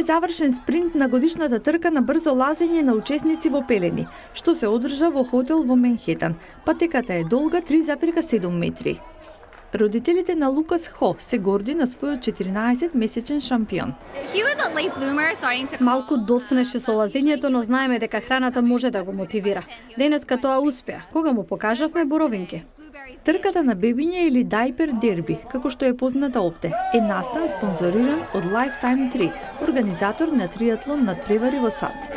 завршен спринт на годишната трка на брзо лазење на учесници во пелени, што се одржа во хотел во Менхетан. Патеката е долга 3,7 метри. Родителите на Лукас Хо се горди на својот 14-месечен шампион. Малку доцнеше со лазењето, но знаеме дека храната може да го мотивира. Денеска тоа успеа, кога му покажавме боровинки. Трката на бебиња или Дайпер Дерби, како што е позната овде, е настан спонзориран од Lifetime 3, организатор на триатлон надпревари во САД.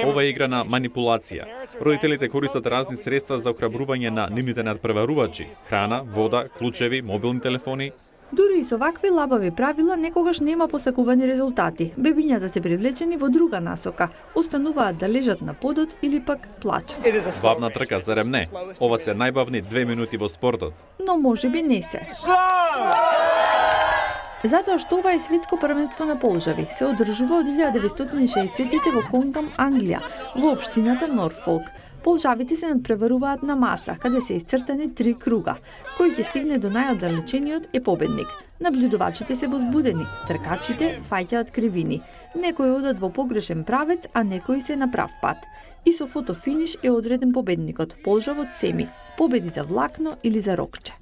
Ова е игра на манипулација. Родителите користат разни средства за охрабрување на нивните надпреварувачи: храна, вода, клучеви, мобилни телефони. Дури и со вакви лабави правила некогаш нема посакувани резултати. Бебињата се привлечени во друга насока, остануваат да лежат на подот или пак плачат. Бавна трка, зарем не? Ова се најбавни 2 минути во спортот. Но можеби не се. Затоа што ова е светско првенство на полжави, се одржува од 1960-тите во Конгам, Англија, во општината Норфолк. Полжавите се надпреваруваат на маса, каде се исцртани 3 круга. Кој ќе стигне до најоддалечениот е победник. Наблюдувачите се возбудени, тркачите фаќаат кривини. Некои одат во погрешен правец, а некои се на прав пат. И со фотофиниш е одреден победникот, полжавот Семи. Победи за влакно или за рокче.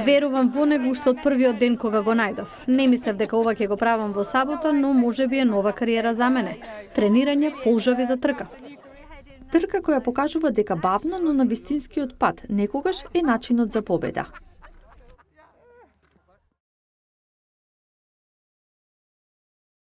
Верувам во него уште од првиот ден кога го најдов. Не мислев дека ова ќе го правам во сабота, но можеби е нова кариера за мене. Тренирање полжави за трка. Трка која покажува дека бавно, но на вистинскиот пат некогаш е начинот за победа.